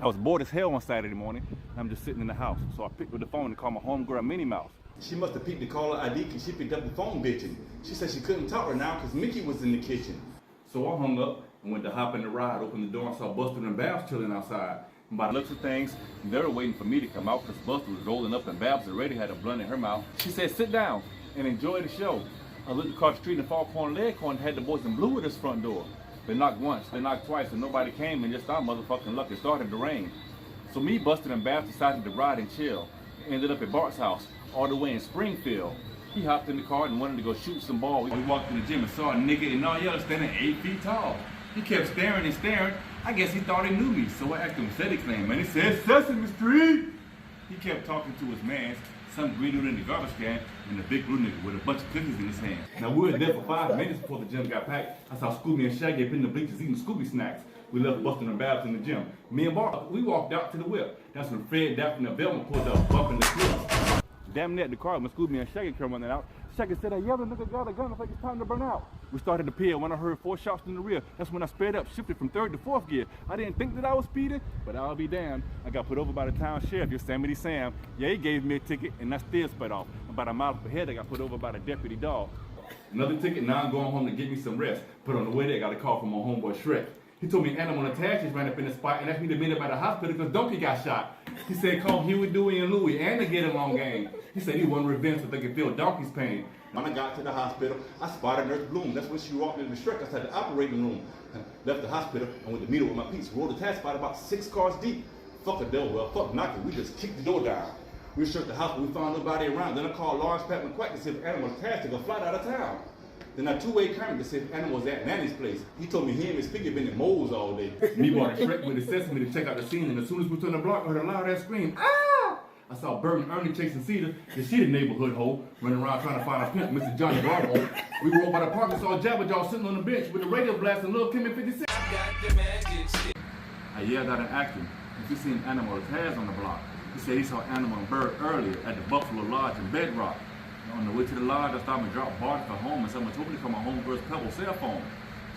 I was bored as hell on Saturday morning. I'm just sitting in the house. So I picked up the phone and called my homegirl Minnie Mouse. She must have peeped the caller ID because she picked up the phone bitching. She said she couldn't talk right now because Mickey was in the kitchen. So I hung up and went to hop in the ride, opened the door and saw Buster and Babs chilling outside. And by the looks of things, they were waiting for me to come out because Buster was rolling up and Babs already had a blunt in her mouth. She said, sit down and enjoy the show. I looked across the street and Foghorn Leghorn had the boys in blue at his front door. They knocked once, they knocked twice, and nobody came, and just our motherfucking luck, it started to rain. So me, Buster, and Babs decided to ride and chill. Ended up at Bart's house, all the way in Springfield. He hopped in the car and wanted to go shoot some ball. We walked in the gym and saw a nigga in all yellow standing 8 feet tall. He kept staring and staring. I guess he thought he knew me, so I asked him said his name, and he said, Sesame Street! He kept talking to his mans, some green dude in the garbage can, and a big blue nigga with a bunch of cookies in his hand. Now we were there for 5 minutes before the gym got packed. I saw Scooby and Shaggy up in the bleachers eating Scooby snacks. We left Buster and Babs in the gym. Me and Bart, we walked out to the whip. That's when Fred, Daphne, and Velma pulled up, bumping the clips. Damn near at the car when Scooby and Shaggy came running out. Shaggy said, hey, yellow nigga got a gun, I think it's time to burn out. We started to peel when I heard 4 shots in the rear. That's when I sped up, shifted from 3rd to 4th gear. I didn't think that I was speeding, but I'll be damned. I got put over by the town sheriff, Yosemite Sam. Yeah, he gave me a ticket and I still sped off. About a mile up ahead, I got put over by the deputy dog. Another ticket, now I'm going home to get me some rest. But on the way there, I got a call from my homeboy Shrek. He told me animal attach just ran up in the spot and asked me to meet him at the hospital because Donkey got shot. He said call Huey, Dewey, and Louie and the Get Along Gang. He said he wanted revenge so they could feel Donkey's pain. When I got to the hospital, I spotted Nurse Bloom. That's when she walked into the Shrek outside the operating room. I left the hospital and went to meet her with my piece. Rolled the task spot about 6 cars deep. Fuck a devil, well, fuck knocking. We just kicked the door down. We searched the house, but we found nobody around. Then I called Lawrence Pat McQuack to see if animal attached to go fly out of town. Then I two-way camera to see if animal was at Nanny's place. He told me he and his piggy been in moles all day. Me bought a Shrek with the Sesame to check out the scene, and as soon as we turned the block, I heard a loud ass scream, ah! I saw Bert and Ernie chasing Cedar, and she the neighborhood hoe, running around trying to find a pimp, Mr. Johnny Bravo. We rode by the park and saw Jabba Jaw sitting on the bench with the radio blasting Lil' Kim and 50 Cent. I yelled out and asked him if he seen Animal with Taz on the block. He said he saw Animal and Bird earlier at the Buffalo Lodge in Bedrock. On the way to the lodge, I stopped and dropped Bart for home, and someone told me to call my homegirl's Pebble cell phone.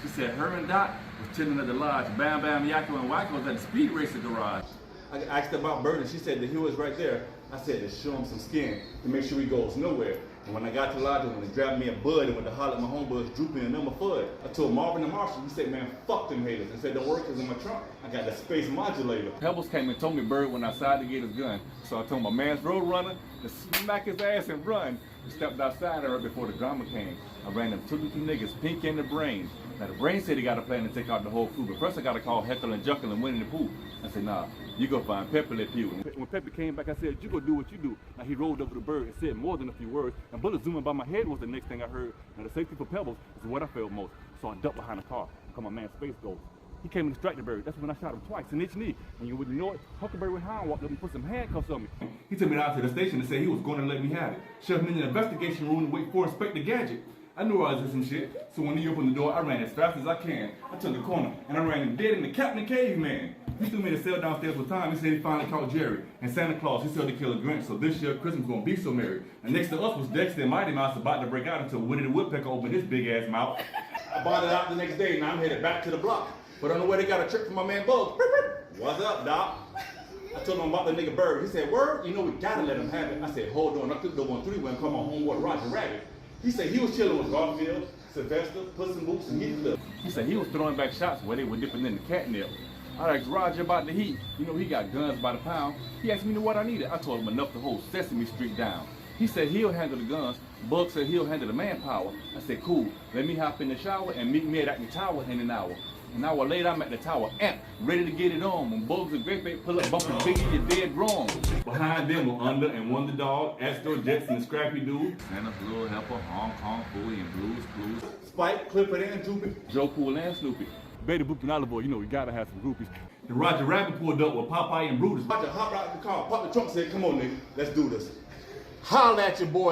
She said her and Dot was chilling at the lodge. Bam Bam, Yakko, and Wacko was at the speed racer garage. I asked her about Bird, and she said that he was right there. I said to show him some skin to make sure he goes nowhere. And when I got to the lodge, when they grabbed me a bud and went to holler at my homeboys, Droopy and number Fudd. I told Marvin and Marshall, he said, man, fuck them haters. And said, don't worry, because in my trunk, I got the space modulator. Pebbles came and told me Bird went outside to get his gun. So I told my man's road runner to smack his ass and run. We stepped outside her before the drama came. I ran them two niggas, Pink and the Brain. Now the Brain said he got a plan to take out the whole crew, but first I got to call Heckle and Jekyll and Winnie the Pooh. I said, nah, you go find Pepper Le Pew. When Pepper came back, I said, you go do what you do. Now he rolled over the Bird and said more than a few words, and bullets zooming by my head was the next thing I heard. Now the safety for Pebbles is what I felt most. So I ducked behind the car and called my man Space Ghost. He came and distracted the Bird. That's when I shot him twice in each knee. And you wouldn't know it, Huckleberry Hound walked up and put some handcuffs on me. He took me down to the station and said he was going to let me have it. Shoved me in the investigation room and wait for Inspector Gadget. I knew I was in some shit, so when he opened the door, I ran as fast as I can. I took the corner, and I ran him dead in the Captain Caveman. He threw me in the cell downstairs with time. He said he finally caught Jerry. And Santa Claus, he said to kill a Grinch, so this year Christmas gonna be so merry. And next to us was Dexter and Mighty Mouse about to break out until Woody the Woodpecker opened his big ass mouth. I bought it out the next day, now I'm headed back to the block. But on the way, they got a trick from my man Bugs. What's up, Doc? I told him about the nigga Bird. He said, word? You know we gotta let him have it. I said, hold on, I took the 1-3 when I called my homeboy Roger Rabbit. He said he was chilling with Garfield, Sylvester, Puss in Boots, and Heath. He said he was throwing back shots where they were dipping in the catnip. I asked Roger about the heat. You know, he got guns by the pound. He asked me what I needed. I told him enough to hold Sesame Street down. He said he'll handle the guns. Bug said he'll handle the manpower. I said, cool. Let me hop in the shower and meet me at the tower in an hour. An hour later, I'm at the tower, amped, ready to get it on. When Bugs and Great pull up, bumping Biggie, you're dead wrong. Behind them were Under and Wonder Dog, Astro Jetson and Scrappy Doo, Santa's Little Helper, Hong Kong Fooey and Blues, Spike, Clifford and Droopy, Joe Cool and Snoopy. Betty Boop and Olive Oyl, you know we gotta have some groupies. And Roger Rabbit pulled up with Popeye and Brutus. Roger hopped out the car, popped the trunk, said, come on nigga, let's do this. Holla at your boy.